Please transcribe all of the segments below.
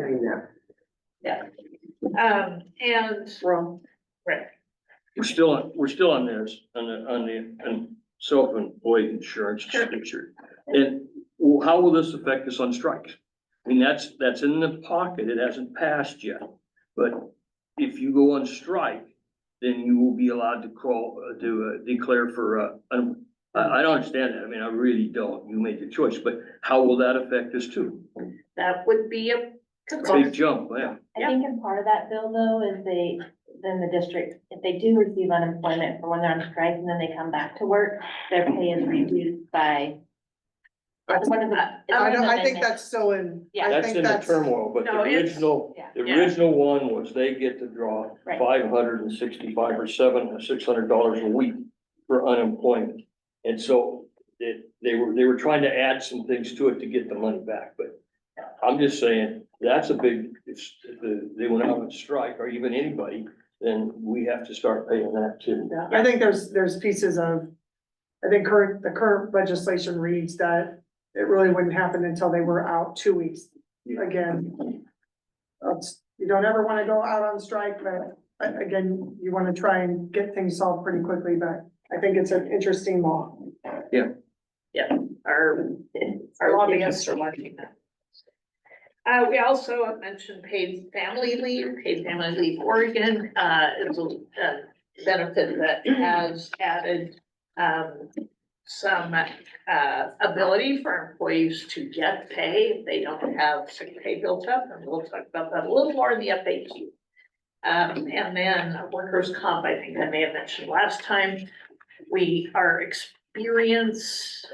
doing that. And Wrong. right, We're still on this, on the self-employed insurance picture. And how will this affect us on strikes? I mean, that's in the pocket, it hasn't passed yet. But if you go on strike, then you will be allowed to declare for, I don't understand that, I mean, I really don't, you made your choice, but how will that affect us too? that would be a Big concern. jump, yeah. I think in part of that bill though, is then the district, if they do receive unemployment for when they're on strike and then they come back to work, their pay is reduced by. But One of the- it's I one of don't, the I think amendments. that's still in, Yeah. I That's think in the that's, turmoil, but the No, it's- original, yeah. the Yeah. original one was they get to draw Right. $565 or $600 a week for unemployment. And so they were trying to add some things to it to get the money back, but I'm just saying, that's a big, if they went out on strike or even anybody, then we have to start paying that too. I think there's pieces of, I think the current legislation reads that it really wouldn't happen until they were out 2 weeks. Yeah. Again, you don't ever wanna go out on strike, but again, you wanna try and get things solved pretty quickly, but I think it's an interesting law. Our lobbyists are watching that. We also mentioned paid family leave. Paid family leave Oregon, is a benefit that has added, some, ability for employees to get pay if they don't have sick pay built up, and we'll talk about that a little more in the FAQ. And then workers' comp, I think I may have mentioned last time, our experience,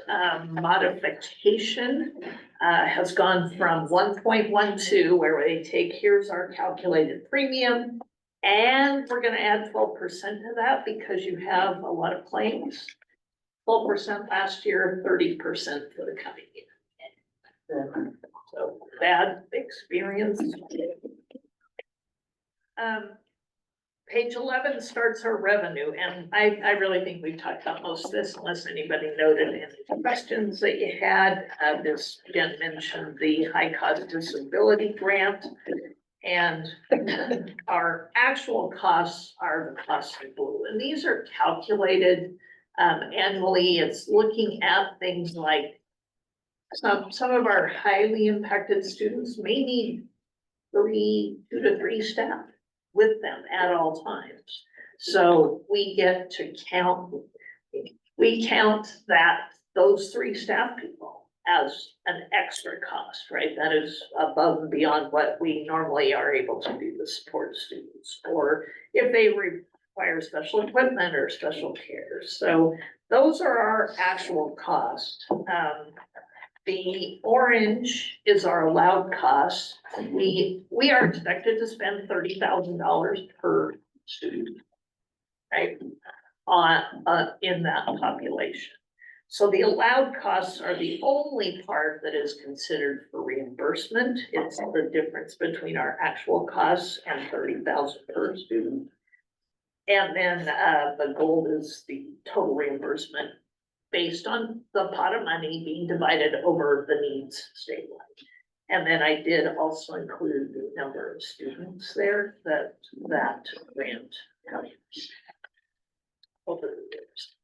modification, has gone from 1.12, where they take, here's our calculated premium, and we're gonna add 12% to that because you have a lot of claims. 12% last year, 30% for the coming year. So bad experience. Page 11 starts our revenue, and I really think we've talked about most of this unless anybody noted any questions that you had. This again mentioned the high cost disability grant, and our actual costs are the costs in blue, and these are calculated annually. It's looking at things like some of our highly impacted students may need 2 to 3 staff with them at all times. So we get to count those 3 staff people as an extra cost, right? That is above and beyond what we normally are able to do to support students, or if they require special equipment or special care. So those are our actual costs. The orange is our allowed cost. We are expected to spend $30,000 per student, right? In that population. So the allowed costs are the only part that is considered for reimbursement. It's the difference between our actual costs and 30,000 per student. And then the gold is the total reimbursement based on the pot of money being divided over the needs statewide. And then I did also include the number of students there that grant covers over the years.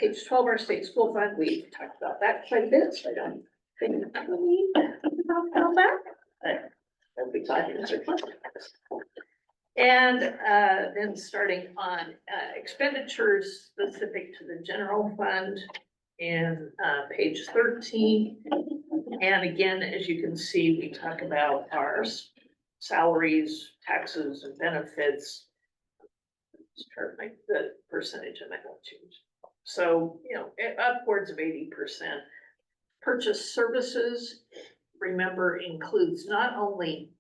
Page 12, our state school fund, we talked about that quite a bit, so I don't think we need to talk about that. But I'll be glad to answer questions. And then starting on expenditures specific to the general fund in page 13. And again, as you can see, we talk about our salaries, taxes, and benefits. Let's chart the percentage I might want to change. So, upwards of 80%. Purchase services, remember, includes not only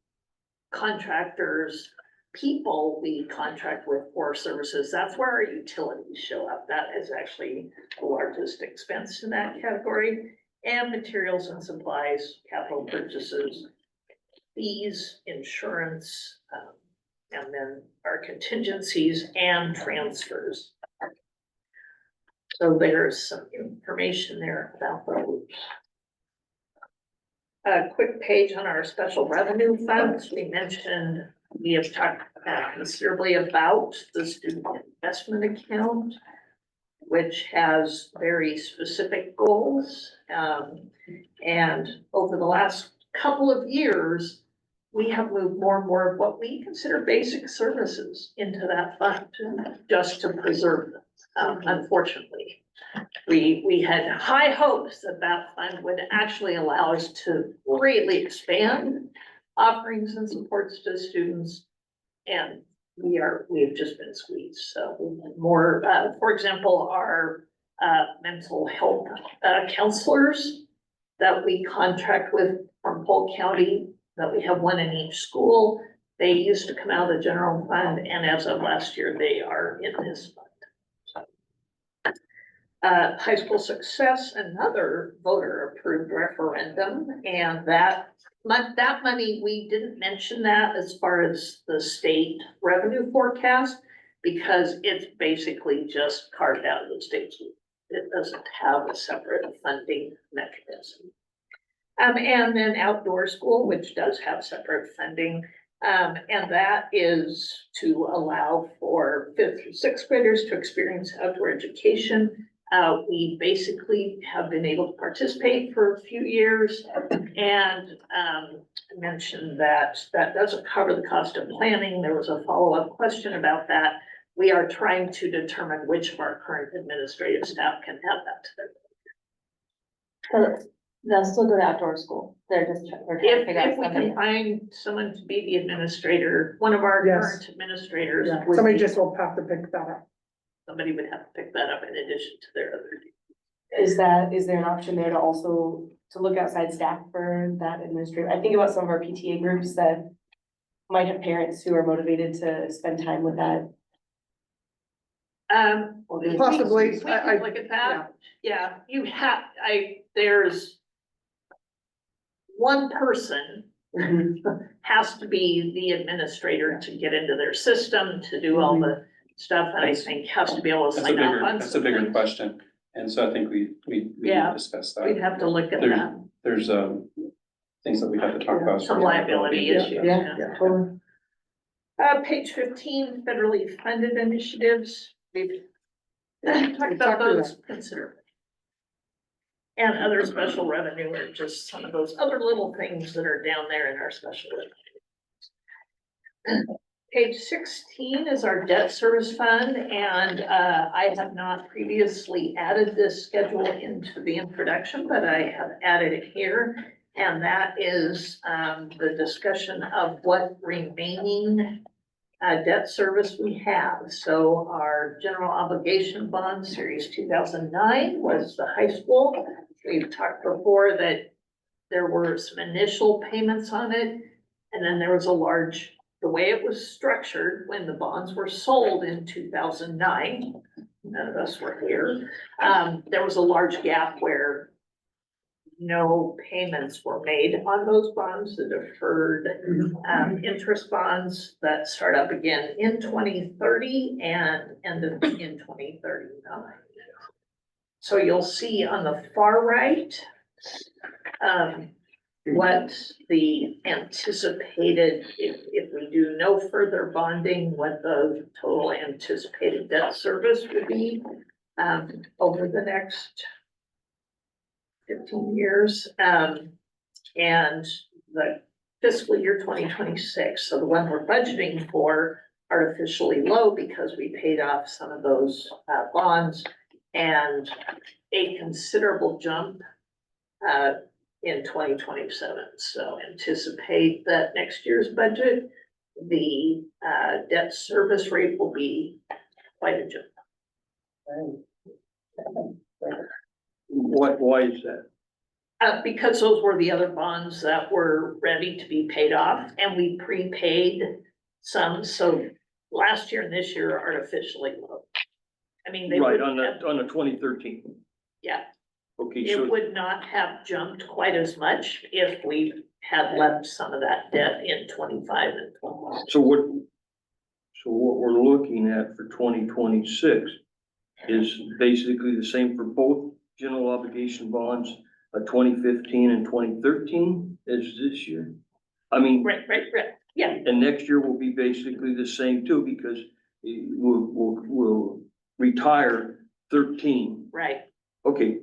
contractors, people we contract with for services. That's where our utilities show up. That is actually the largest expense in that category. And materials and supplies, capital purchases, fees, insurance, and then our contingencies and transfers. So there's some information there about those. a quick page on our special revenue funds. We mentioned, we have talked considerably about the student investment account, which has very specific goals. And over the last couple of years, we have moved more and more of what we consider basic services into that fund, just to preserve them. Unfortunately, we had high hopes that that fund would actually allow us to greatly expand offerings and supports to students. And we've just been squeezed, so more, for example, our mental health counselors that we contract with from Polk County, that we have one in each school. They used to come out of the general fund, and as of last year, they are in this fund. High school success, another voter approved referendum, and that money, we didn't mention that as far as the state revenue forecast, because it's basically just carved out of the state's. It doesn't have a separate funding mechanism. And then outdoor school, which does have separate funding, and that is to allow for 5th through 6th graders to experience outdoor education. We basically have been able to participate for a few years, and mentioned that that doesn't cover the cost of planning. There was a follow-up question about that. We are trying to determine which of our current administrative staff can have that to their. So they'll still go to outdoor school. They're trying to figure out If we somebody. can find someone to be the administrator, one of our Yes. current administrators. Yeah, would somebody be- just will have to pick that up. Somebody would have to pick that up in addition to their other. Is there an option there to also, to look outside staff for that administrator? I think about some of our PTA groups that might have parents who are motivated to spend time with that. Possibly, We I- can look at that. Yeah, there's one person has to be the administrator to get into their system, to do all the stuff, and I think has to be able to sign off on. That's a bigger question, and so I think we need Yeah. to discuss that. We'd have to look at There's- that, There's, things that we have to talk about. some liability issues, yeah. Yeah, totally. Page 15, federally funded initiatives, we've talked about talked through those considerably. And other special revenue are just some of those other little things that are down there in our special revenue. Page 16 is our debt service fund, and I have not previously added this schedule into the introduction, but I have added it here. And that is the discussion of what remaining debt service we have. So our general obligation bond series 2009 was the high school. We've talked before that there were some initial payments on it, and then there was a large, the way it was structured when the bonds were sold in 2009, none of us were here, there was a large gap where no payments were made on those bonds, the deferred interest bonds that start up again in 2030 and end in 2039. So you'll see on the far right, what the anticipated, if we do no further bonding, what the total anticipated debt service would be over the next 15 years, and the fiscal year 2026. So the one we're budgeting for artificially low because we paid off some of those bonds, and a considerable jump in 2027. So anticipate that next year's budget, the debt service rate will be quite a jump. Why is that? Because those were the other bonds that were ready to be paid off, and we prepaid some, so last year and this year are artificially low. I mean, they Right, would on have, the 2013. yeah, Okay, it so, would not have jumped quite as much if we had left some of that debt in 25 and 26. so what we're looking at for 2026 is basically the same for both general obligation bonds, 2015 and 2013. as this year? I mean, right, yeah, and next year will be basically the same too, because we'll retire 13. right. Okay.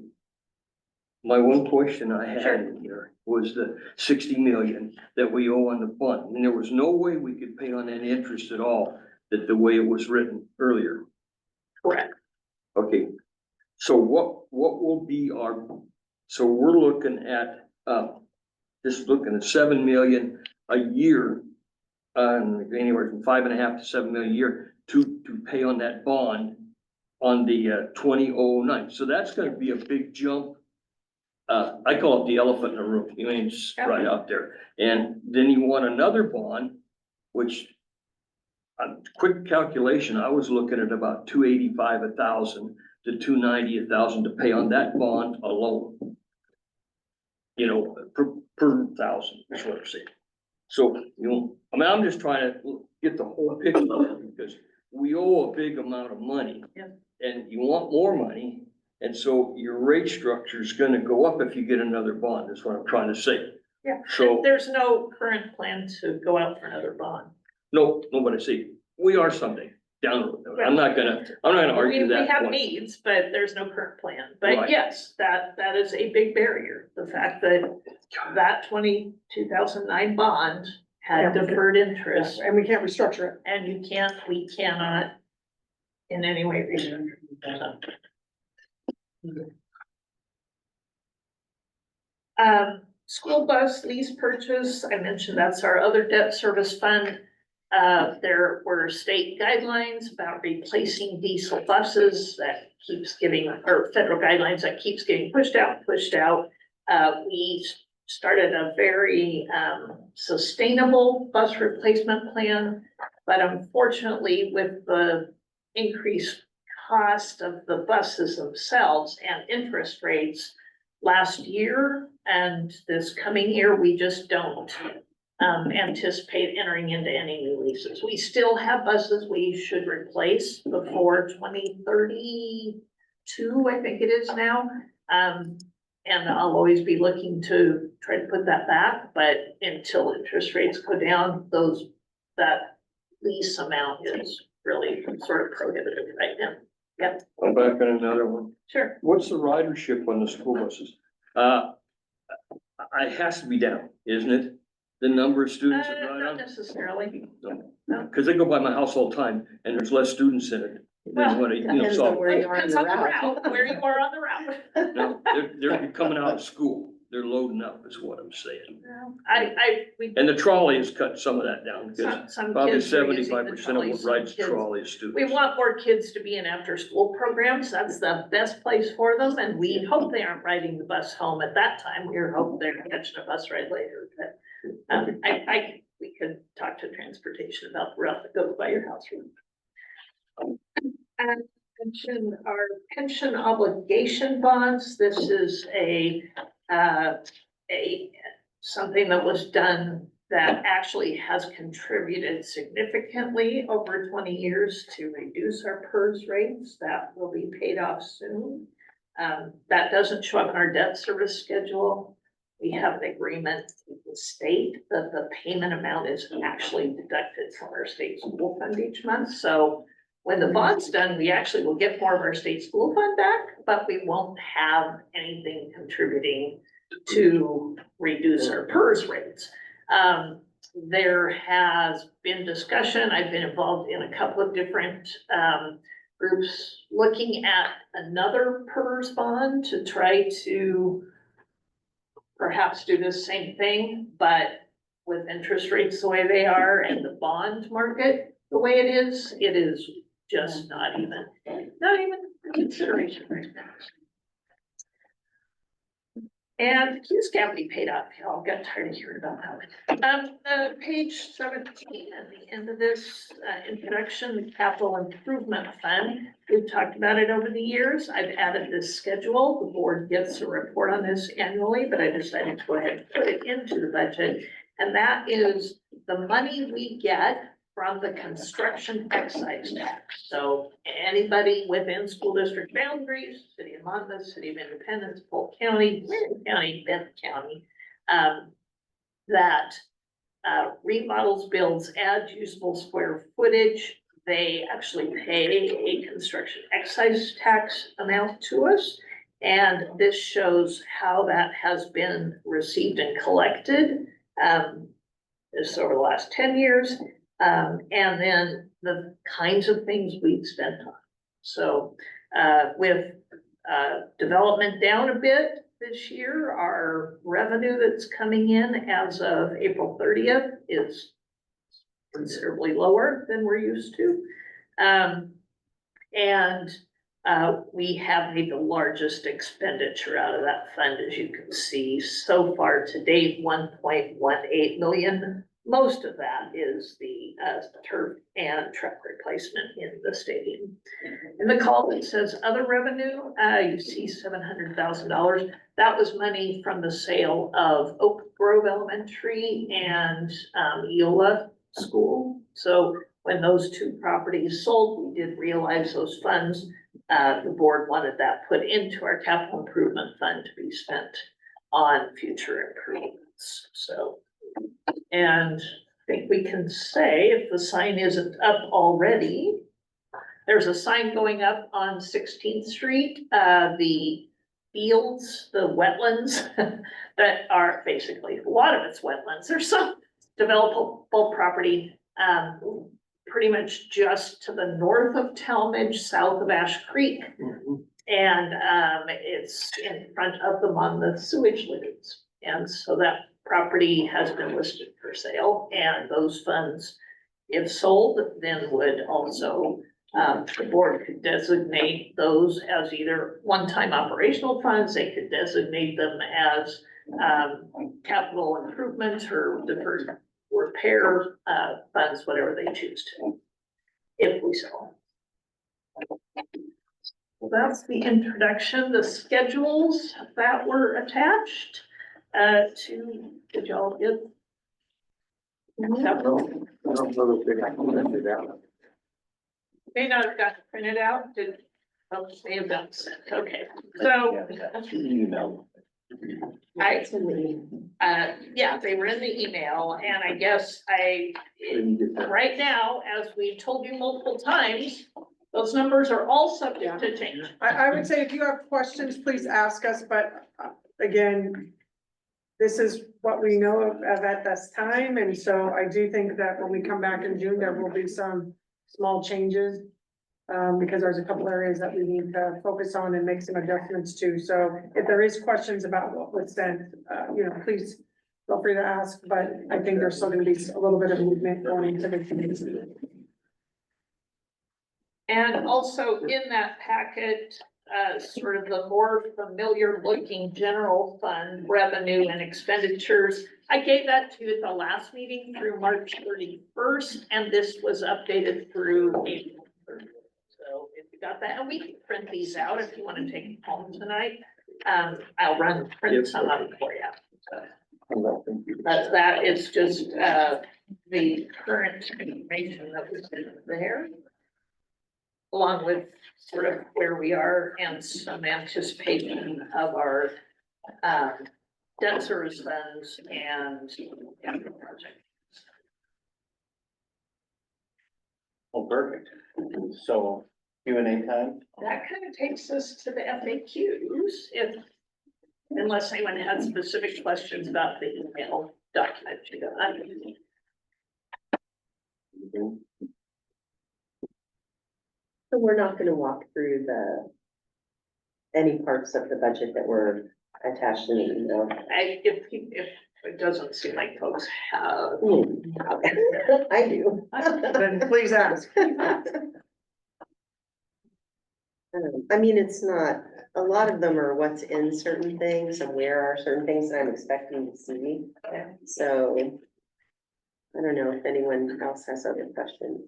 My one question I had Sure. in here was the 60 million that we owe on the fund. And there was no way we could pay on any interest at all, that the way it was written earlier. Correct. Okay, so what will be our, so we're looking at, just looking at 7 million a year. Anywhere from 5.5 to 7 million a year to pay on that bond on the 2009. So that's gonna be a big jump. I call it the elephant in the room. I mean, it's right out there. And then you want another bond, which, quick calculation, I was looking at about 285 1,000 to 290 1,000 to pay on that bond alone. You know, per thousand, is what I'm saying. So, you know, I mean, I'm just trying to get the whole picture because we owe a big amount of money. Yeah. And you want more money, and so your rate structure is gonna go up if you get another bond, is what I'm trying to say. Yeah, So, there's no current plan to go out for another bond. no, nobody see, we are someday down the road. I'm not gonna argue We that have point. needs, but there's no current plan. Right. But yes, that is a big barrier. The fact that 2009 bond had Yeah. deferred interest And we can't restructure it. and we cannot in any way restructure. School bus lease purchase, I mentioned that's our other debt service fund. There were state guidelines about replacing diesel buses that keeps getting, or federal guidelines that keeps getting pushed out. We started a very sustainable bus replacement plan, but unfortunately with the increased cost of the buses themselves and interest rates last year and this coming year, we just don't anticipate entering into any new leases. We still have buses we should replace before 2032, I think it is now. And I'll always be looking to try to put that back, but until interest rates go down, that lease amount is really sort of prohibitive right now. Yep, I'm back on another one. sure. What's the ridership on the school buses? It has to be down, isn't it? The number of students that ride Not on? necessarily. Cause they go by my house all the time and there's less students in it than what, you know, Depends on so. where you are on Depends the on the route. route, where you are on the route. No, they're coming out of school. They're loading up is what I'm saying. We, And the trolley has cut some of that down because some probably kids are using 75% the of trolley, what some rides the kids- trolley is We students. want more kids to be in after-school programs. That's the best place for them, and we hope they aren't riding the bus home at that time. We hope they're catching a bus ride later, but we could talk to transportation about the route that goes by your house. And our pension obligation bonds, this is something that was done that actually has contributed significantly over 20 years to reduce our PERS rates. That will be paid off soon. That doesn't show up in our debt service schedule. We have an agreement with the state that the payment amount is actually deducted from our state school fund each month. So when the bond's done, we actually will get more of our state school fund back, but we won't have anything contributing to reduce our PERS rates. There has been discussion, I've been involved in a couple of different groups looking at another PERS bond to try to perhaps do the same thing, but with interest rates the way they are and the bond market the way it is just not even a consideration right now. And Q's cavity paid off. Y'all got tired of hearing about that. Page 17 at the end of this introduction, capital improvement fund. We've talked about it over the years. I've added this schedule. The board gets a report on this annually, but I decided to go ahead and put it into the budget. And that is the money we get from the construction excise tax. So anybody within school district boundaries, City of Monmouth, City of Independence, Polk County, Marion County, Benton County, that remodels, builds, add usable square footage. They actually pay a construction excise tax amount to us. And this shows how that has been received and collected. This over the last 10 years. And then the kinds of things we've spent on. So with development down a bit this year, our revenue that's coming in as of April 30th is considerably lower than we're used to. And we have made the largest expenditure out of that fund, as you can see, so far to date, 1.18 million. Most of that is the turf and track replacement in the stadium. In the column that says other revenue, you see $700,000. That was money from the sale of Oak Grove Elementary and Eola School. So when those two properties sold, we did realize those funds. The board wanted that put into our capital improvement fund to be spent on future improvements. So, and I think we can say, if the sign isn't up already, there's a sign going up on 16th Street, the fields, the wetlands that are basically, a lot of it's wetlands. There's some developable property, pretty much just to the north of Talmadge, south of Ash Creek. And it's in front of them on the sewage lagoons. And so that property has been listed for sale, and those funds, if sold, then would also, the board could designate those as either one-time operational funds. They could designate them as capital improvement or deferred repair funds, whatever they choose to, if we sell. Well, that's the introduction, the schedules that were attached to, did y'all get? Capital? May not have gotten printed out, did, oh, may have done, okay, so. Yeah, they were in the email, and I guess right now, as we told you multiple times, those numbers are all subject to change. I would say if you have questions, please ask us, but again, this is what we know of at this time, and so I do think that when we come back in June, there will be some small changes. Because there's a couple areas that we need to focus on and make some adjustments to. So if there is questions about what was sent, please feel free to ask, but I think there's still gonna be a little bit of movement going into the community. And also in that packet, sort of the more familiar looking general fund revenue and expenditures. I gave that to you at the last meeting through March 31st, and this was updated through April 30th. So if you got that, and we can print these out if you want to take them home tonight. I'll print some of them for you. So that is just the current information that was in there, along with sort of where we are and some anticipation of our debt service funds and capital project. Oh, perfect. So Q&A time? That kind of takes us to the FAQs, unless anyone has specific questions about the email document you got. So we're not gonna walk through any parts of the budget that were attached in the email. If it doesn't seem like folks have. I do. Then please ask. I mean, it's not, a lot of them are what's in certain things and where are certain things that I'm expecting to see. So I don't know if anyone else has other questions.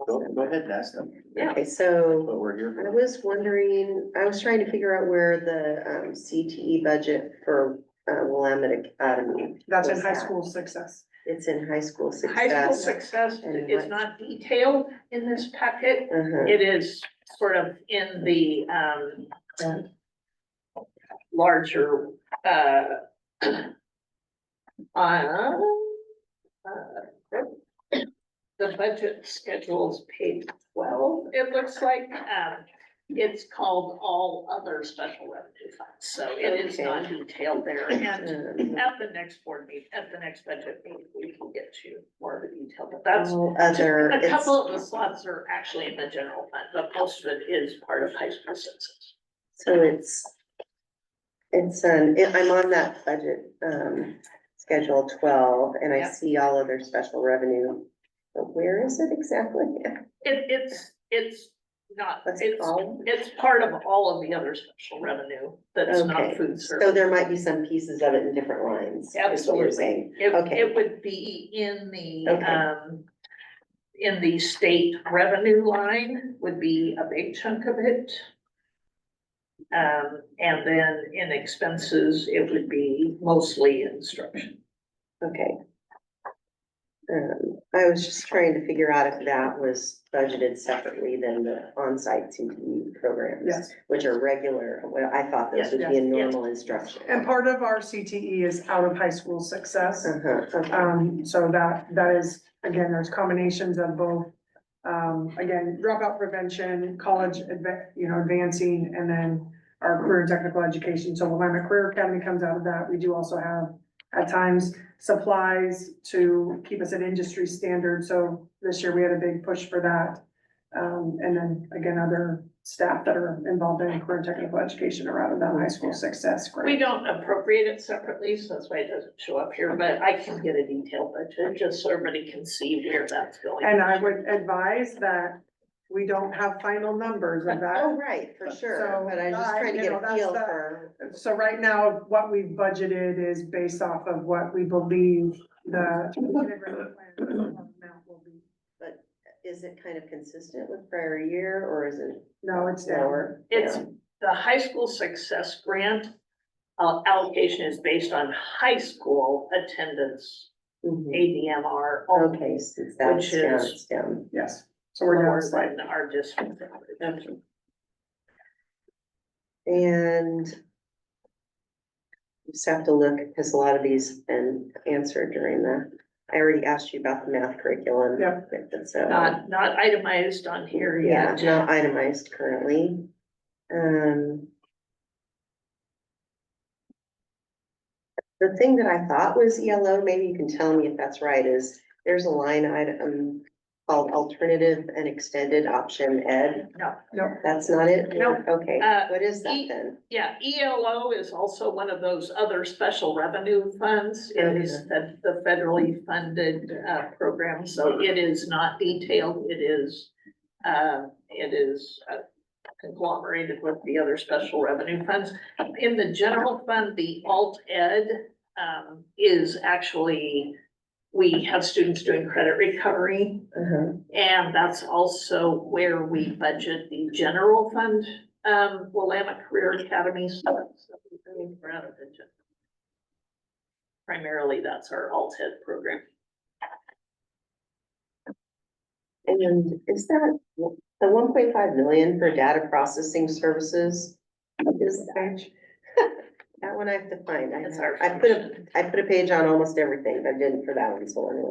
Go ahead and ask them. Yeah. Okay, so But we're here. I was wondering, I was trying to figure out where the CTE budget for Willamette Academy. That's in was high at. school success. It's in high school High school success. success And is what- not detailed in this packet. Uh-huh. It is sort of in the larger uh, the budget schedules page 12, it looks like, it's called all other special revenue funds, so it is not detailed there. And at the next board meeting, at the next budget meeting, we can get you more of the detail, but that's. All other, A it's, couple of the slots are actually in the general fund, but most of it is part of high school census. so I'm on that budget, schedule 12, and I Yeah. see all other special revenue. But where is it exactly? It's not, What's it it's, called? it's part of all of the other special revenue that's not Okay, food so service. there might be some pieces of it in different lines, is what you're Absolutely. saying. It, Okay. it would be in the, Okay. in the state revenue line would be a big chunk of it. And then in expenses, it would be mostly instruction. Okay. I was just trying to figure out if that was budgeted separately than the on-site CTE programs. Yes. Which are regular, well, I thought those would be in Yes. normal instruction. And part of our CTE is out of high school success. Okay. So that is, again, there's combinations of both. Again, dropout prevention, college, advancing, and then our career and technical education. So Willamette Career Academy comes out of that. We do also have, at times, supplies to keep us at industry standard. So this year we had a big push for that. And then again, other staff that are involved in career and technical education are out of that high school success grant. We don't appropriate it separately, so that's why it doesn't show up here, but I can get a detailed budget, just so everybody can see where that's going. And I would advise that we don't have final numbers of that. Oh, right, for sure, So, but I was just trying to get a that's feel the- for, So right now, what we've budgeted is based off of what we believe the integrated plan amount will be. but is it kind of consistent with prior year, or is it No, it's down. lower? It's, Yeah. the high school success grant allocation is based on high school attendance, Mhm. ADMR. only, Okay, since that's Which down, is- it's down. Yes, so we're down lower slightly. than our district. Okay. And just have to look, because a lot of these been answered during I already asked you about the math curriculum. Yep. So, Not itemized on here yeah, yet. not itemized currently. The thing that I thought was ELO, maybe you can tell me if that's right, is there's a line item called alternative and extended option ed. No, That's not it? No. Okay, what is that E- then? yeah, ELO is also one of those other special revenue funds. It is the federally funded program, so it is not detailed. It is conglomerated with the other special revenue funds. In the general fund, the alt ed is actually, we have students doing credit recovery. Uh-huh. And that's also where we budget the general fund, Willamette Career Academy stuff. So we're out of budget. Primarily, that's our alt ed program. And is that the 1.5 million for data processing services? Is that one I have to find? That's our I put a page on almost everything, but didn't for that one, so anyway.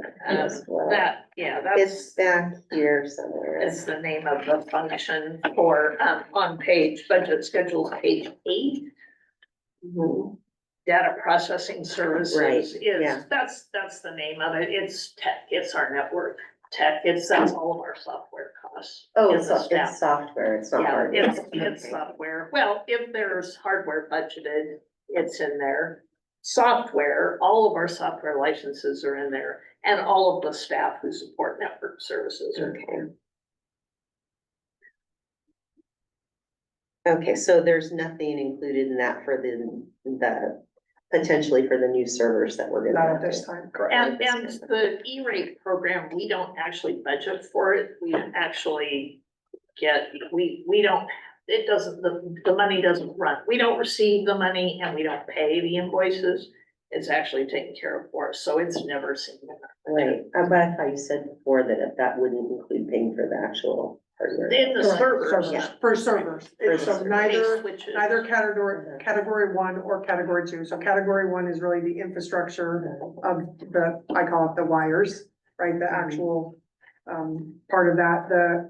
It's back here somewhere. Is the name of the function for, on page, budget schedules, page 8. Mhm. Data processing services Right, is, yeah. that's the name of it. It's tech, it's our network tech. That's all of our software costs. Oh, in it's the staff. it's software, it's not Yeah, hardware. it's Okay. software. Well, if there's hardware budgeted, it's in there. Software, all of our software licenses are in there, and all of the staff who support network services are. Okay. Okay, so there's nothing included in that for the potentially for the new servers that we're gonna. Not at have this to- time. And the E-rate program, we don't actually budget for it. We actually we don't, it doesn't, the money doesn't run. We don't receive the money and we don't pay the invoices. It's actually taken care of for us, so it's never seen. Right, but I thought you said before that if that wouldn't include paying for the actual In the servers. Servers, for servers, it's so servers. neither, Switches. neither category one or category two. So category one is really the infrastructure of the, I call it the wires, right? The actual, part of that,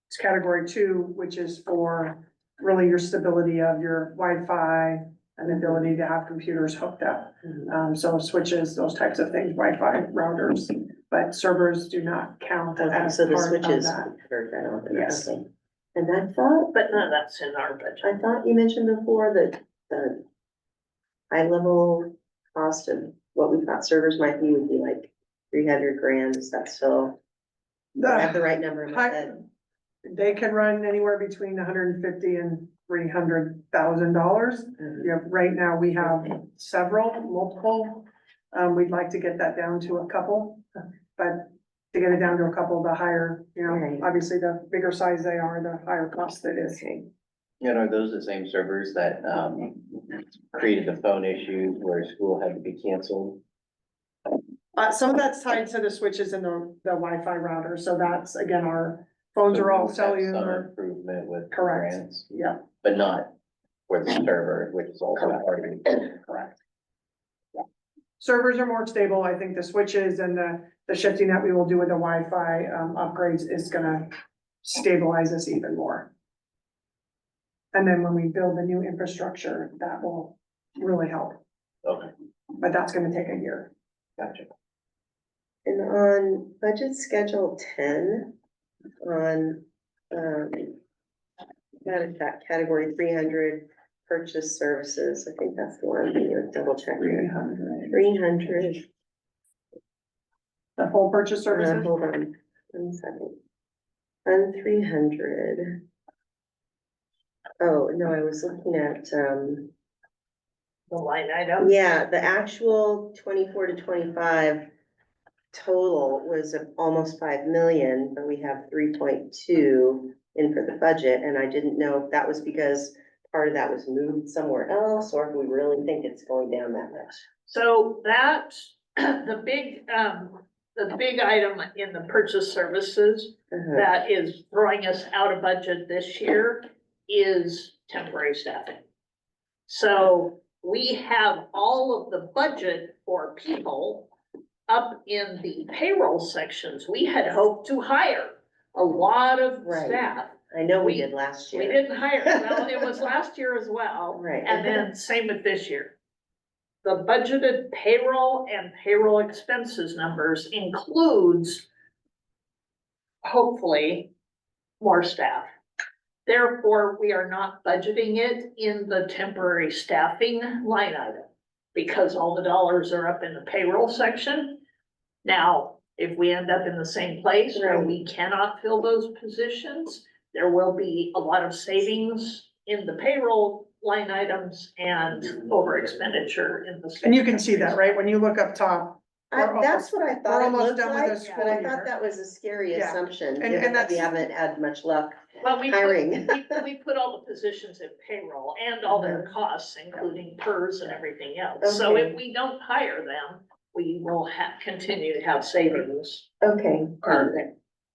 it's category two, which is for really your stability of your Wi-Fi and the ability to have computers hooked up. So switches, those types of things, Wi-Fi routers, but servers do not count Okay, as so the part of switches that. covered that off. Yes. Okay. And I thought, But none of that's in our budget. I thought you mentioned before that the high level cost of what we thought servers might be would be like 300 grand. Is that still, do I have the right number in my head? They can run anywhere between $150,000 and $300,000. Yeah, right now we have multiple. We'd like to get that down to a couple, but to get it down to a couple, the higher, Right. obviously the bigger size they are, the higher cost it is. Okay. You know, are those the same servers that, created the phone issues where school had to be canceled? Some of that's tied to the switches and the Wi-Fi router, so that's, again, our phones are all So we'll have some cellular, improvement with Correct. grants, yeah, but not for the server, which is also part of it. correct. Yeah. Servers are more stable, I think the switches and the shifting that we will do with the Wi-Fi, upgrades is gonna stabilize us even more. And then when we build the new infrastructure, that will really help, Okay, but that's gonna take a year. gotcha. And on budget schedule 10, on, category 300, purchase services, I think that's the one, you double check. 300, The full purchase services, hold on, 1 second. On 300. Oh, no, I was looking at, The line item. yeah, the actual 24 to 25 total was almost 5 million, but we have 3.2 in for the budget, and I didn't know if that was because part of that was moved somewhere else, or if we really think it's going down that much. So that, the big item in the purchase services that is throwing us out of budget this year is temporary staffing. So we have all of the budget for people up in the payroll sections. We had hoped to hire a lot of Right. staff. I know we We- did last We year. didn't hire, well, it was last year as well. Right. And then same with this year. The budgeted payroll and payroll expenses numbers includes hopefully more staff. Therefore, we are not budgeting it in the temporary staffing line item because all the dollars are up in the payroll section. Now, if we end up in the same place where we cannot fill those positions, there will be a lot of savings in the payroll line items and over expenditure in the. and you can see that, right, when you look up top. That's what I thought we're it almost looked done with like, this but I school thought year. that was a scary Yeah. assumption, And given that we that's- haven't had much luck Well, we hiring. we put all the positions in payroll and all their costs, including PERS and everything else. So Okay. if we don't hire them, we will continue to have savings. Okay,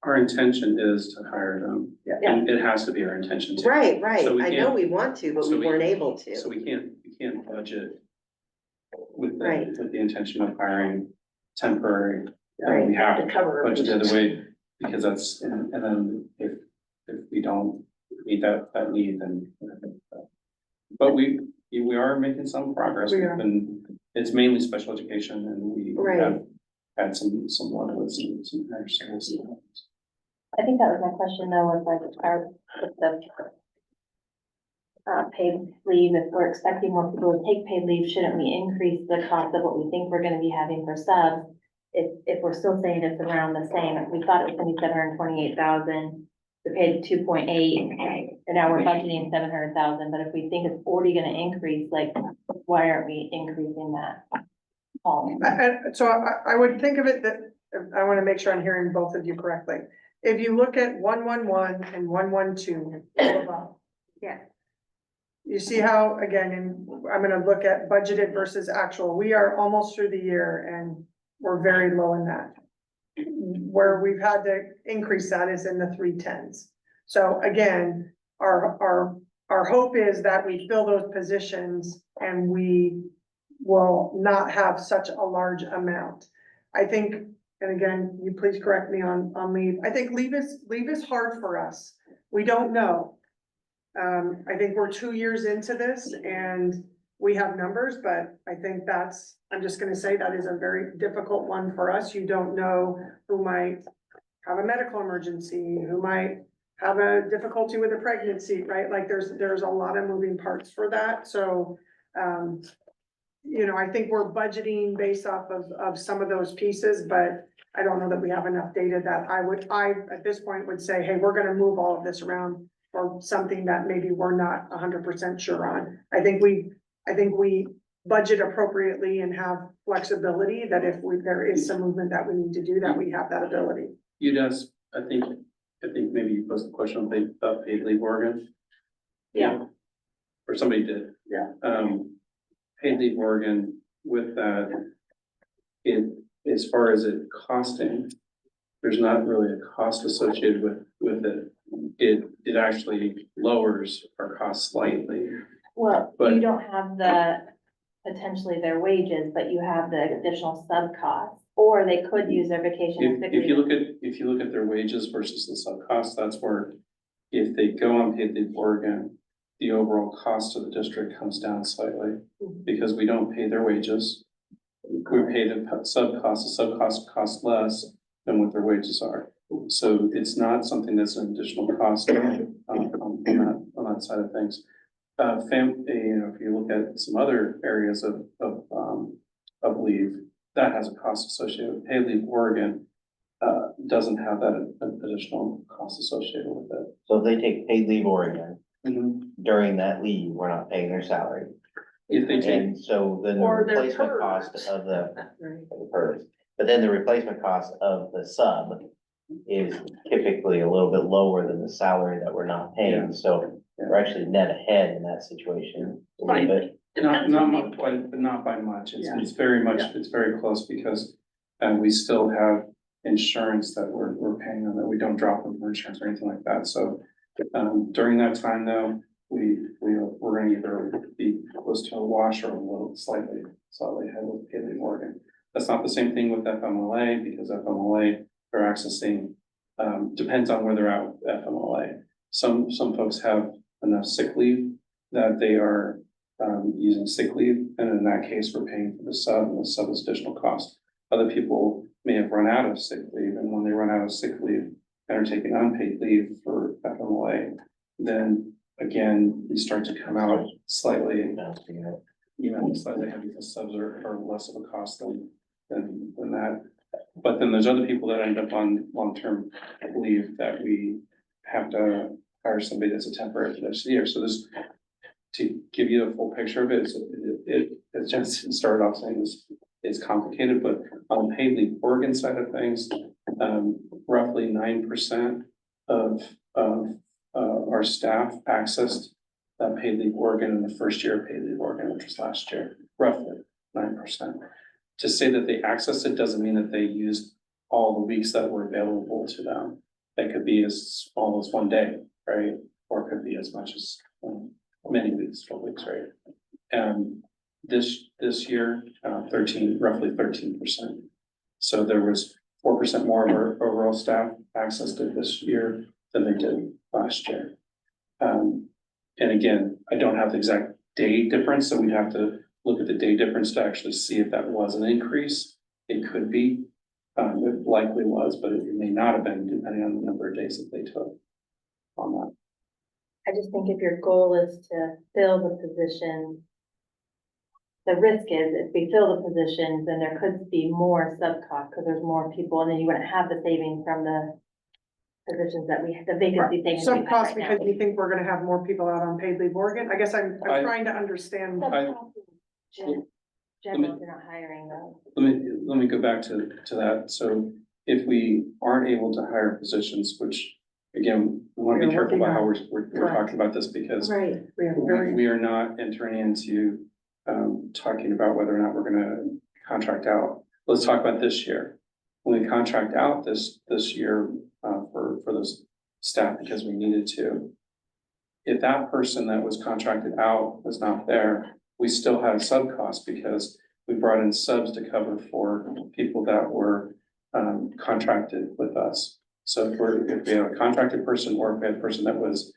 Our intention is to hire them. Yeah. And it has to be our intention to. right, So we I know can't- we want to, but so we we- weren't able to. So we can't budget with Right. with the intention of hiring temporary. Right. We have To cover. budget the other way, because that's, and then if we don't meet that need, then. But we are making some progress, We are. it's mainly special education, and we Right. have had some one with some higher schools. I think that was my question though, was like, with the paid leave, if we're expecting more people to take paid leave, shouldn't we increase the cost of what we think we're gonna be having for subs? If we're still saying it's around the same, if we thought it was gonna be 728,000, we paid 2.8, and now we're budgeting 700,000, but if we think it's already gonna increase, like, why aren't we increasing that? So I would think of it that, I wanna make sure I'm hearing both of you correctly. If you look at 111 and 112, Yeah. you see how, again, and I'm gonna look at budgeted versus actual, we are almost through the year and we're very low in that. Where we've had to increase that is in the 310s. So again, our hope is that we fill those positions and we will not have such a large amount. I think, and again, you please correct me on leave, I think leave is hard for us. We don't know. I think we're 2 years into this and we have numbers, but I think I'm just gonna say that is a very difficult one for us. You don't know who might have a medical emergency, who might have a difficulty with a pregnancy, right? Like there's a lot of moving parts for that, so, I think we're budgeting based off of some of those pieces, but I don't know that we have enough data that I, at this point, would say, hey, we're gonna move all of this around for something that maybe we're not 100% sure on. I think we budget appropriately and have flexibility, that if there is some movement that we need to do, that we have that ability. You does, I think maybe you posed the question on paid leave Oregon. Yeah. Or somebody did. Yeah. Paid leave Oregon with that, as far as it costing, there's not really a cost associated with it. It actually lowers our cost slightly. Well, But- you don't have potentially their wages, but you have the additional sub costs, or they could use their vacation and sick If you leave. if you look at their wages versus the sub cost, that's where, if they go on paid leave Oregon, the overall cost of the district comes down slightly, because we don't pay their wages. We pay the sub cost costs less than what their wages are. So it's not something that's an additional cost on that side of things. If you look at some other areas of leave, that has a cost associated with paid leave Oregon, doesn't have that additional cost associated with it. So if they take paid leave Oregon, Mm-hmm. during that leave, we're not paying their salary. If they take, And so then the Or their replacement cost PERS. of the PERS, but then the replacement cost of the sub is typically a little bit lower than the salary that we're not paying, so we're actually net ahead in that situation a little bit. Depends not on much, the, but not by much, Yeah. it's very much, Yeah. it's very close, because we still have insurance that we're paying on, that we don't drop them for insurance or anything like that, so during that time though, we're gonna either be close to a wash or a little slightly ahead with paid leave Oregon. That's not the same thing with FMLA, because FMLA, they're accessing, depends on where they're at with FMLA. Some folks have enough sick leave that they are using sick leave, and in that case, we're paying for the sub, and the sub is additional cost. Other people may have run out of sick leave, and when they run out of sick leave and are taking unpaid leave for FMLA, then again, we start to come out slightly, slightly heavy, because subs are less of a cost than that. But then there's other people that end up on long-term leave that we have to hire somebody that's a temporary for this year. So this, to give you a full picture of it, it's just started off saying this is complicated, but on the paid leave Oregon side of things, roughly 9% of our staff accessed paid leave Oregon in the first year of paid leave Oregon, which was last year, roughly 9%. To say that they accessed it doesn't mean that they used all the weeks that were available to them. That could be as small as 1 day, right? Or it could be as much as many weeks, 12 weeks, right? This year, roughly 13%. So there was 4% more of our overall staff accessed it this year than they did last year. And again, I don't have the exact day difference, so we'd have to look at the day difference to actually see if that was an increase. It could be, it likely was, but it may not have been, depending on the number of days that they took on that. I just think if your goal is to fill the position, the risk is if we fill the positions, then there could be more sub-cost, because there's more people, and then you wouldn't have the savings from the positions that we, the vacancy savings. we Some have cost right now. because you think we're gonna have more people out on paid leave Oregon. I guess I'm trying to understand. Sub-cost in General, they're not hiring though. Let me go back to that. So if we aren't able to hire positions, which again, we want to be We're careful about how working we're talking about this, because Right. We have very, we are not entering into talking about whether or not we're gonna contract out. Let's talk about this year. When we contract out this year for those staff because we needed to. If that person that was contracted out was not there, we still had a sub cost because we brought in subs to cover for people that were contracted with us. So if we have a contracted person or if we had a person that was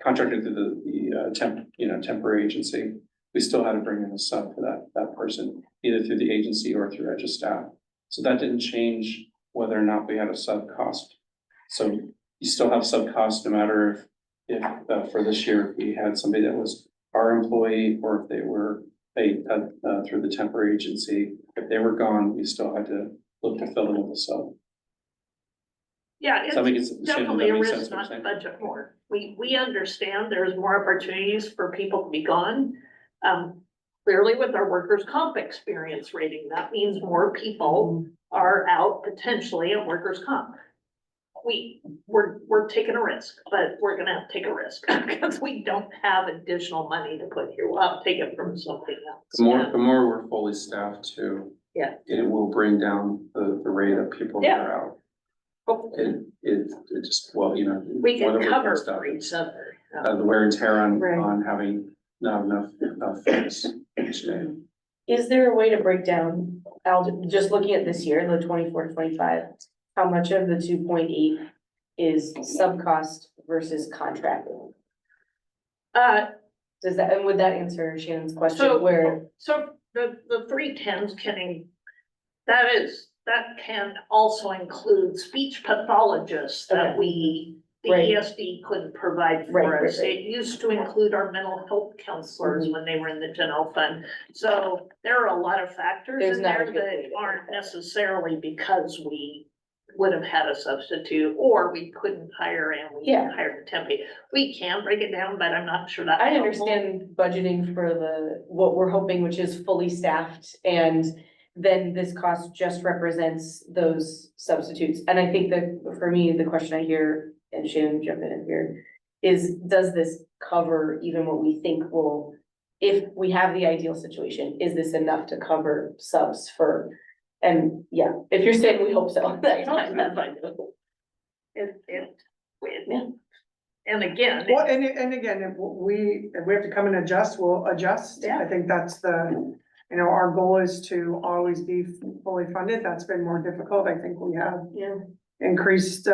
contracted through the temporary agency, we still had to bring in a sub for that person, either through the agency or through EDGE staff. So that didn't change whether or not we had a sub cost. So you still have sub cost no matter if for this year, if we had somebody that was our employee or if they were paid through the temporary agency. If they were gone, we still had to look to fill them with a sub. Yeah, So I think it's it's definitely a that makes risk sense what not you're to saying. budget more. We understand there's more opportunities for people to be gone. Clearly with our workers' comp experience rating, that means more people are out potentially at workers' comp. We're taking a risk, but we're gonna have to take a risk because we don't have additional money to put here. We'll have to take it from something else. The more we're fully staffed too. Yeah. It will bring down the rate of people that Yeah. are out. Hopefully, It just, well, you know. we more can that we're cover fully staffed, for each other. the wear and tear Right. on having not enough folks each day. Is there a way to break down, Al, just looking at this year, the 24-25, how much of the 2.8 is sub-cost versus contracted? Does that, and would that answer Shannon's question where? So the 310s that can also include speech pathologists that Okay. the Right. ESD couldn't provide Right, for right, us. right. It used to include our mental health counselors when they were in the general fund. So there are a lot of factors There's in not a there good way that to aren't break that. necessarily because we would have had a substitute or we couldn't hire and we Yeah. hired the temporary. We can break it down, but I'm not sure that's I helpful. understand budgeting for what we're hoping, which is fully staffed, and then this cost just represents those substitutes. And I think that for me, the question I hear, and Shannon jump in here, is does this cover even what we think will, if we have the ideal situation, is this enough to cover subs for? And yeah, if you're saying we hope so, that's fine, that's fine. Yeah. And again. Well, and again, if we have to come and adjust, we'll adjust. Yeah. I think that's our goal is to always be fully funded. That's been more difficult. I think we have Yeah. increased,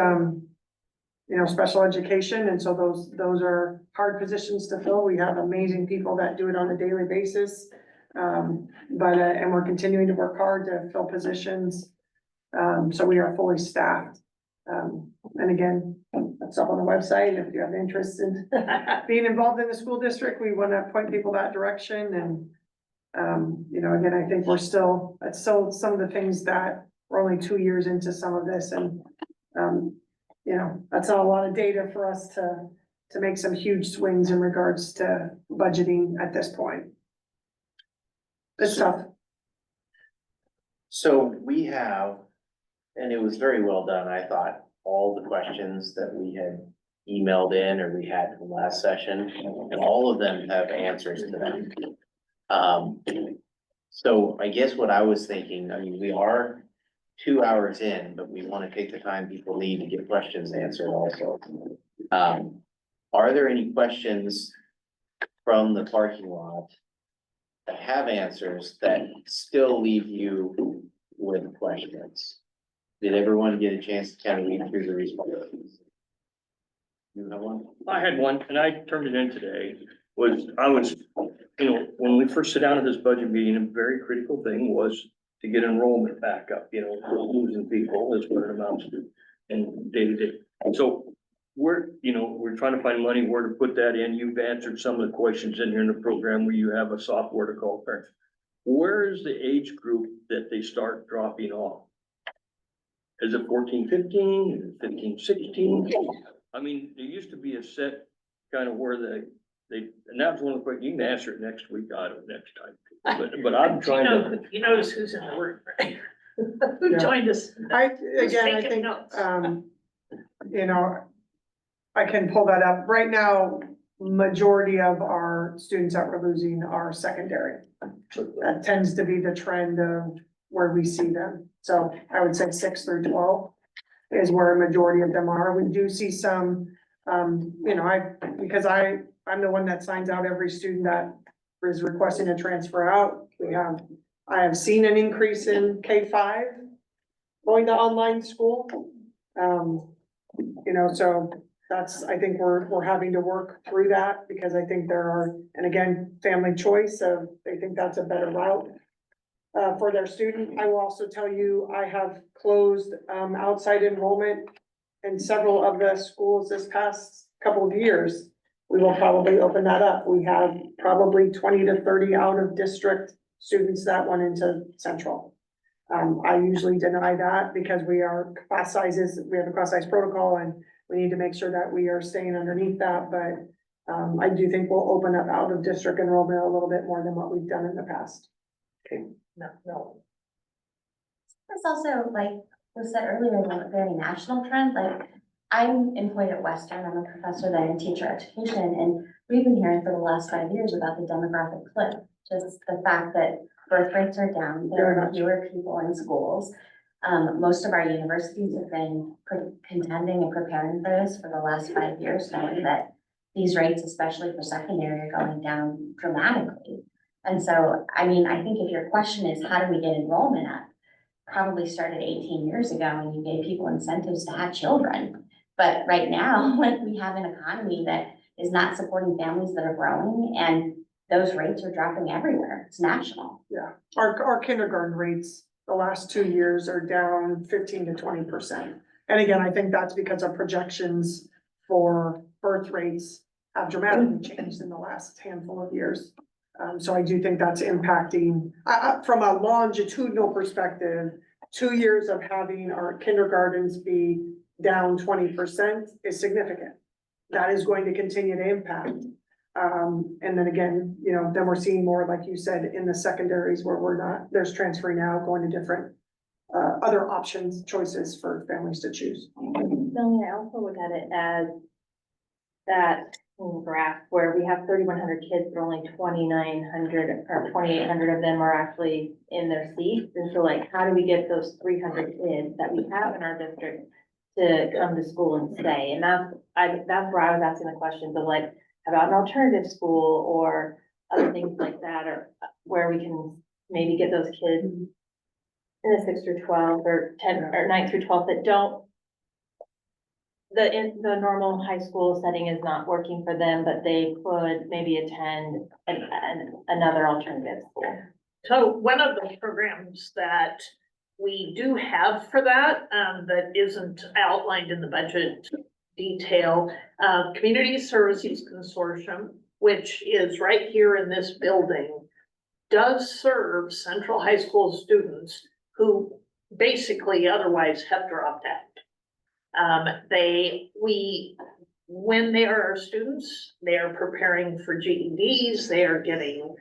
special education. And so those are hard positions to fill. We have amazing people that do it on a daily basis. And we're continuing to work hard to fill positions. So we are fully staffed. And again, that's up on the website. If you have interest in being involved in the school district, we want to point people that direction. And, again, I think that's still some of the things that we're only 2 years into some of this. And, that's not a lot of data for us to make some huge swings in regards to budgeting at this point. It's tough. So we have, and it was very well done, I thought, all the questions that we had emailed in or we had from last session, and all of them have answers to them. So I guess what I was thinking, I mean, we are 2 hours in, but we want to take the time people need to get questions answered also. Are there any questions from the parking lot that have answers that still leave you with questions? Did everyone get a chance to kind of read through the responses? You have one? I had one, and I turned it in today, when we first sit down at this budget meeting, a very critical thing was to get enrollment back up, losing people is what it amounts to in day to day. So we're trying to find money where to put that in. You've answered some of the questions in here in the program where you have a software to call parents. Where is the age group that they start dropping off? Is it 14, 15, is it 15, 16? I mean, there used to be a set kind of where and that was one of the questions, you can answer it next week, next time. But I'm trying to. You notice who's in the room, right? Who Yeah. joined us? I taking think, notes? I can pull that up. Right now, majority of our students that we're losing are secondary. That tends to be the trend of where we see them. So I would say 6 through 12. is where a majority of them are. We do see some, you know, I'm the one that signs out every student that is requesting a transfer out. I have seen an increase in K-5 going to online school. You know, so I think we're having to work through that because I think there are, and again, family choice, so they think that's a better route for their student. I will also tell you, I have closed outside enrollment in several of the schools this past couple of years. We will probably open that up. We have probably 20 to 30 out of district students that went into central. I usually deny that because we have a class size protocol and we need to make sure that we are staying underneath that, but I do think we'll open up out of district enrollment a little bit more than what we've done in the past. No. It's also, like was said earlier, like a very national trend, like I'm employed at Western, I'm a professor there in teacher education, and we've been hearing for the last 5 years about the demographic cliff. Just the fact that birth rates are down, there are fewer people in schools. Most of our universities have been contending and preparing for this for the last 5 years, knowing that these rates, especially for secondary, are going down dramatically. And so, I mean, I think if your question is, how do we get enrollment up? Probably started 18 years ago and you gave people incentives to have children. But right now, like we have an economy that is not supporting families that are growing and those rates are dropping everywhere. It's national. Yeah, our kindergarten rates, the last 2 years are down 15 to 20%. And again, I think that's because our projections for birth rates have dramatically changed in the last handful of years. So I do think that's impacting, from a longitudinal perspective, 2 years of having our kindergartens be down 20% is significant. That is going to continue to impact. And then again, you know, then we're seeing more, like you said, in the secondaries where there's transferring out, going to different, other options, choices for families to choose. Melanie, I also look at it as that graph where we have 3,100 kids, but only 2,900 or 2,800 of them are actually in their seats. And so like, how do we get those 300 kids that we have in our district to come to school and stay? And that's where I was asking the questions of like, about an alternative school or other things like that, or where we can maybe get those kids in the 6 through 12 or 10 or 9 through 12 that don't, the normal high school setting is not working for them, but they could maybe attend another alternative school. So one of the programs that we do have for that, that isn't outlined in the budget detail, Community Services Consortium, which is right here in this building, does serve Central High School students who basically otherwise have dropped out. When they are our students, they are preparing for GEDs, they are getting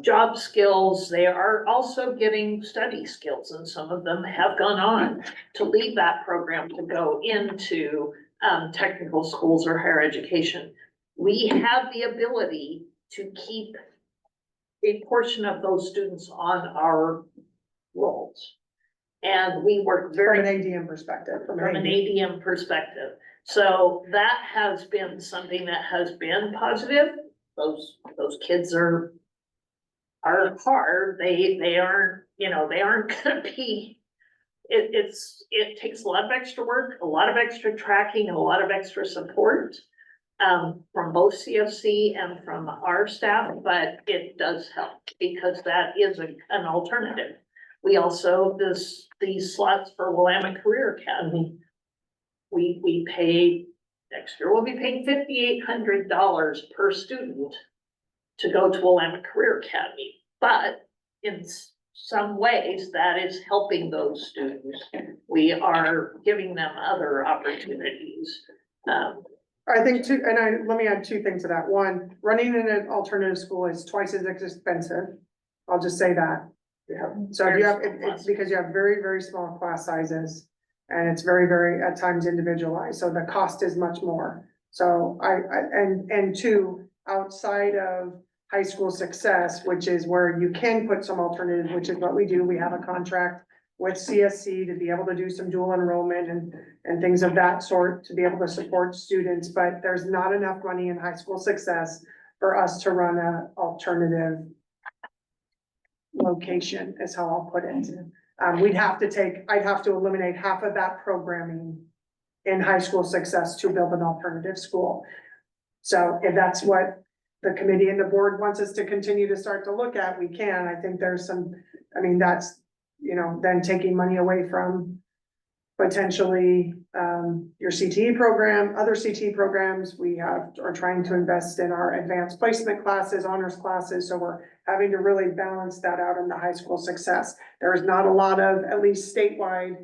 job skills, they are also getting study skills, and some of them have gone on to leave that program to go into technical schools or higher education. We have the ability to keep a portion of those students on our rolls. And we work From an ADM perspective. from an ADM perspective. So that has been something that has been positive. Those kids are hard. They aren't, you know, they aren't gonna be, it takes a lot of extra work, a lot of extra tracking, and a lot of extra support from both CFC and from our staff, but it does help because that is an alternative. We also, these slots for Willamette Career Academy, we pay, next year we'll be paying $5,800 per student to go to Willamette Career Academy. But in some ways, that is helping those students. We are giving them other opportunities. I think let me add 2 things to that. One, running in an alternative school is twice as expensive. I'll just say that. Yeah, so if you have, it's because you have very, very small class sizes and it's very, very at times individualized. So the cost is much more. So and 2, outside of high school success, which is where you can put some alternative, which is what we do. We have a contract with CSC to be able to do some dual enrollment and things of that sort, to be able to support students, but there's not enough money in high school success for us to run a alternative location, is how I'll put it. I'd have to eliminate half of that programming in high school success to build an alternative school. So if that's what the committee and the board wants us to continue to start to look at, we can. I think there's some, I mean, that's, then taking money away from potentially, your CTE program, other CTE programs. We are trying to invest in our advanced placement classes, honors classes. So we're having to really balance that out in the high school success. There is not a lot of, at least statewide,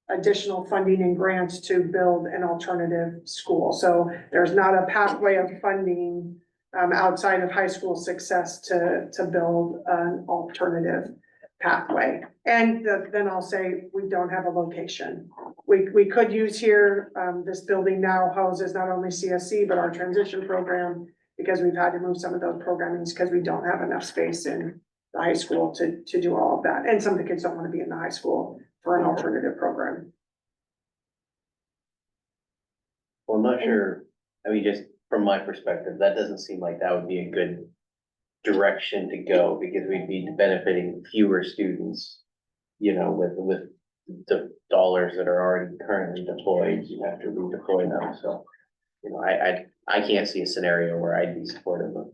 additional funding and grants to build an alternative school. So there's not a pathway of funding outside of high school success to build an alternative pathway. And then I'll say, we don't have a location. We could use here, this building now houses not only CSC, but our transition program, because we've had to move some of those programmings because we don't have enough space in the high school to do all of that. And some of the kids don't want to be in the high school for an alternative program. Well, I'm not sure, I mean, just from my perspective, that doesn't seem like that would be a good direction to go, because we'd be benefiting fewer students, with the dollars that are already currently deployed, you have to redeploy them, so. I can't see a scenario where I'd be supportive of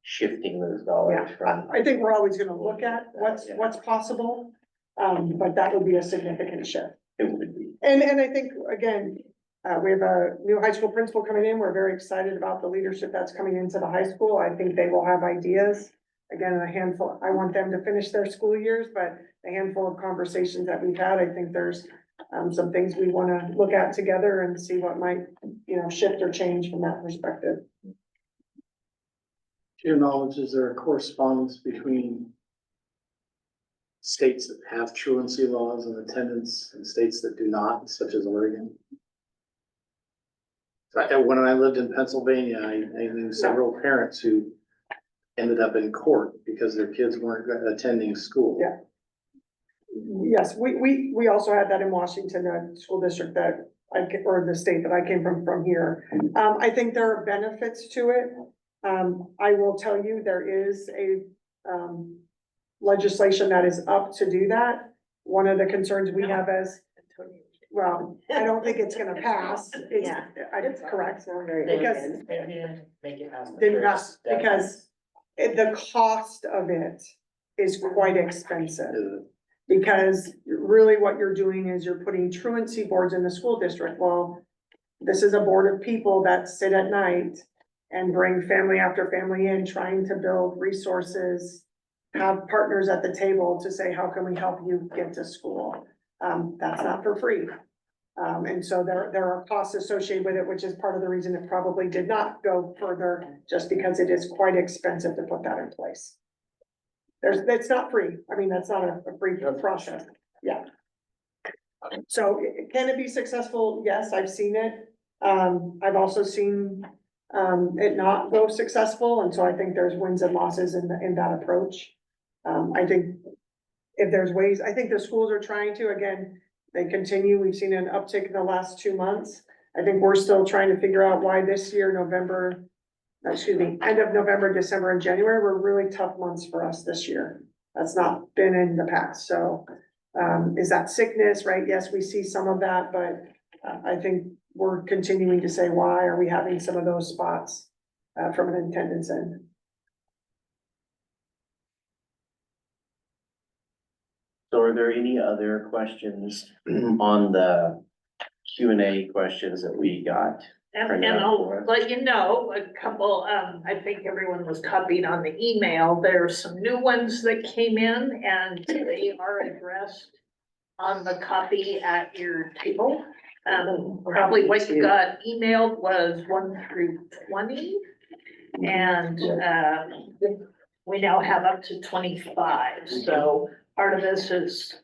shifting those dollars from. I think we're always gonna look at what's possible, but that would be a significant shift. It would be. And I think, again, we have a new high school principal coming in. We're very excited about the leadership that's coming into the high school. I think they will have ideas. Again, a handful, I want them to finish their school years, but a handful of conversations that we've had, I think there's some things we want to look at together and see what might, shift or change from that perspective. To your knowledge, is there a correspondence between states that have truancy laws and attendance and states that do not, such as Oregon? When I lived in Pennsylvania, I knew several parents who ended up in court because their kids weren't attending school. Yeah. Yes, we also had that in Washington, the school district or the state that I came from here. I think there are benefits to it. I will tell you, there is a legislation that is up to do that. One of the concerns we have well, I don't think it's gonna pass. It's correct. It's not very Because good. didn't pass, because the cost of it is quite expensive. Because really what you're doing is you're putting truancy boards in the school district. Well, this is a board of people that sit at night and bring family after family in, trying to build resources, have partners at the table to say, how can we help you get to school? That's not for free. And so there are costs associated with it, which is part of the reason it probably did not go further, just because it is quite expensive to put that in place. It's not free. I mean, that's not a free process. Yeah. So can it be successful? Yes, I've seen it. I've also seen it not go successful. And so I think there's wins and losses in that approach. I think if there's ways, I think the schools are trying to, again, they continue. We've seen an uptick in the last 2 months. I think we're still trying to figure out why this year, end of November, December, and January were really tough months for us this year. That's not been in the past. So is that sickness, right? Yes, we see some of that, but I think we're continuing to say, why are we having some of those spots from an attendance end? So are there any other questions on the Q&A questions that we got? And I'll let you know, a couple, I think everyone was copied on the email. There are some new ones that came in and they are addressed on the copy at your table. Probably what you got emailed was 1 through 20. And we now have up to 25. So part of this is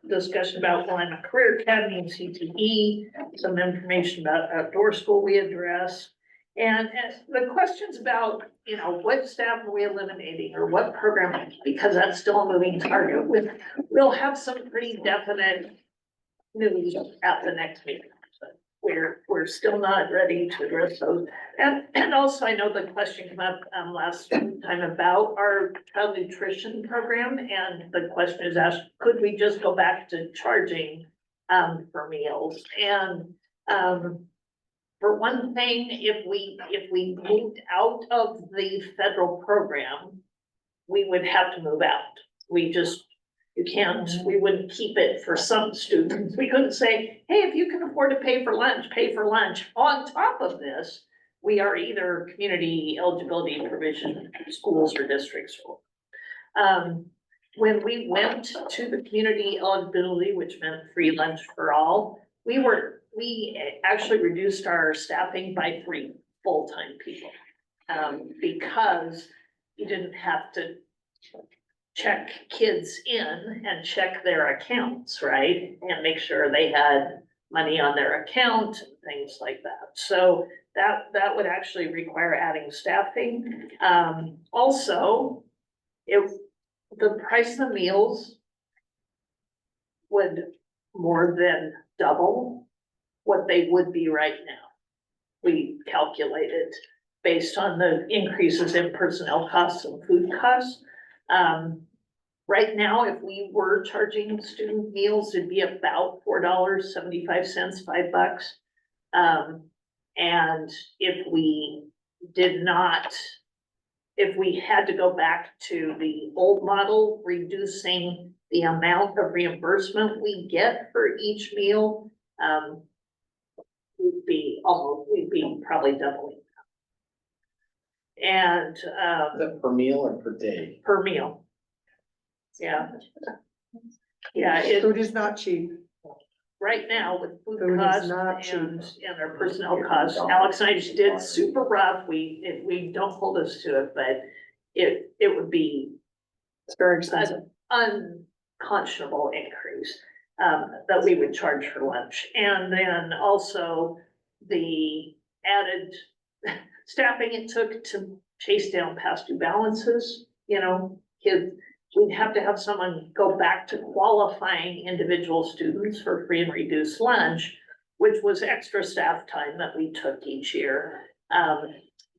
discussion about Willamette Career Academy and CTE, some information about outdoor school we address, And the questions about, you know, what staff are we eliminating or what program, because that's still a moving target, we'll have some pretty definite news at the next meeting. We're still not ready to address those. And also I know the question came up last time about our child nutrition program, and the question is asked, could we just go back to charging for meals? And for one thing, if we moved out of the federal program, we would have to move out. We wouldn't keep it for some students. We couldn't say, hey, if you can afford to pay for lunch, pay for lunch. On top of this, we are either community eligibility provision schools or districts. When we went to the community eligibility, which meant free lunch for all, we actually reduced our staffing by 3 full-time people. Because you didn't have to check kids in and check their accounts, right? And make sure they had money on their account and things like that. So that would actually require adding staffing. Also, if the price of meals would more than double what they would be right now. We calculated based on the increases in personnel costs and food costs. Right now, if we were charging student meals, it'd be about $4.75, $5. And if we had to go back to the old model, reducing the amount of reimbursement we get for each meal, we'd be probably doubling. And, Is that per meal or per day? per meal. Yeah. Yeah, Food is not cheap. right now with food Food is costs not cheap. and our personnel costs, Alex and I just did super rough. We don't hold us to it, but it would be It's very expensive. an unconscionable increase that we would charge for lunch. And then also the added staffing it took to chase down past due balances, you know, we'd have to have someone go back to qualifying individual students for free and reduced lunch, which was extra staff time that we took each year.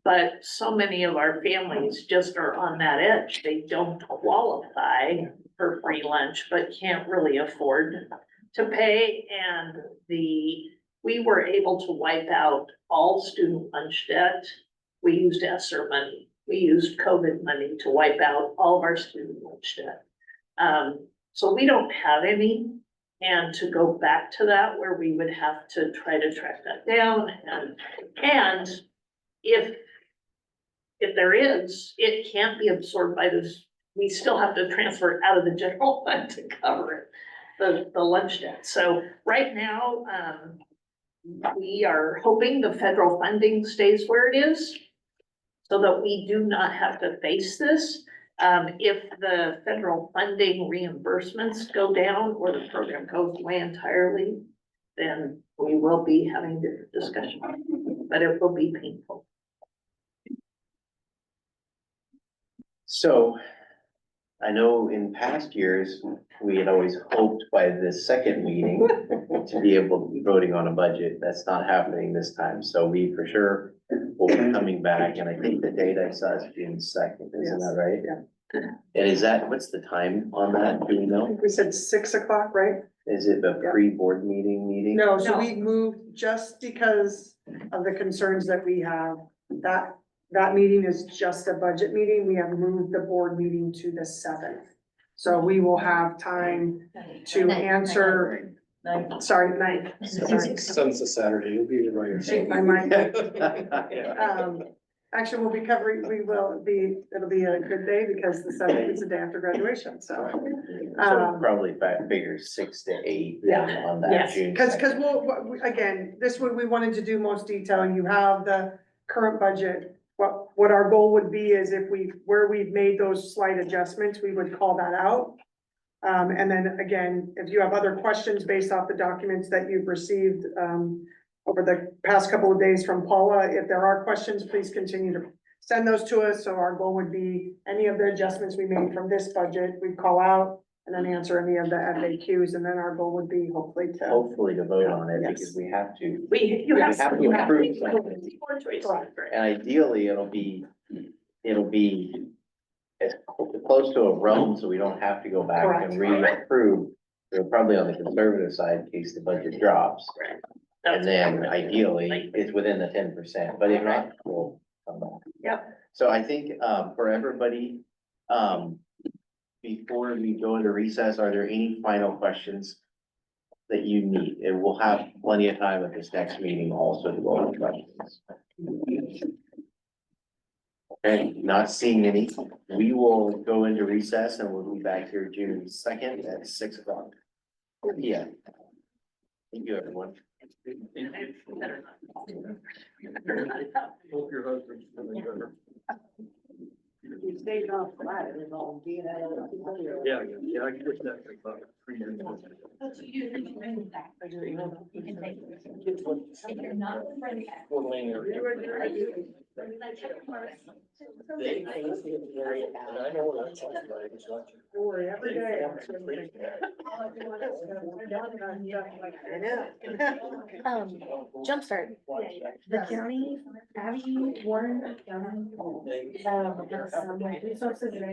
But so many of our families just are on that edge. They don't qualify for free lunch, but can't really afford to pay. And we were able to wipe out all student lunch debt. We used ESSER money. We used COVID money to wipe out all of our student lunch debt. So we don't have any. And to go back to that where we would have to try to track that down and if there is, it can't be absorbed by this. We still have to transfer it out of the general fund to cover it, the lunch debt. So right now, we are hoping the federal funding stays where it is so that we do not have to face this. If the federal funding reimbursements go down or the program goes away entirely, then we will be having different discussion, but it will be painful. So I know in past years, we had always hoped by the second meeting to be able to be voting on a budget. That's not happening this time. So we for sure will be coming back. And I think the date I saw is June 2nd, isn't that right? Yeah. And is that, what's the time on that? Do you I know? think we said 6 o'clock, right? Is it a Yeah. pre-board meeting? No, so No. we moved just because of the concerns that we have. That meeting is just a budget meeting. We have moved the board meeting to the 7th. So we will have time to answer, sorry, 9th. Sorry. Sun's a Saturday, you'll be right here. I might. Actually, it'll be a good day because the 7th is the day after graduation, so. So probably figure 6 to 8 Yeah. on that Yes. June. Cause 2nd. again, this one, we wanted to do most detail. You have the current budget. What our goal would be is where we've made those slight adjustments, we would call that out. And then again, if you have other questions based off the documents that you've received, over the past couple of days from Paula. If there are questions, please continue to send those to us. So our goal would be any of the adjustments we made from this budget, we'd call out and then answer any of the FAQs. And then our goal would be hopefully to, Hopefully to vote on it, Yes. because we have to. You have. We have to you have approve something. Four choices, right? And ideally, it'll be as close to a Rome, so we don't have to go back and re-approve. We're probably on the conservative side in case the budget drops. And then ideally, it's within the 10%, but if not, we'll come back. Yep. So I think, for everybody, before we go into recess, are there any final questions that you need? And we'll have plenty of time at this next meeting also to go over questions. Okay, not seeing any, we will go into recess and we'll be back here June 2nd at 6 o'clock. Yeah. Thank you, everyone. Hope your husband's feeling better. you stayed off flat, it was all Yeah, I get that. About 3 years ago. If you're not. Well, Lane, they- and I know what I'm talking about, it's not you. Don't worry, every day. I know. Jumpstart, the county, Abby, Warren, has some like resources that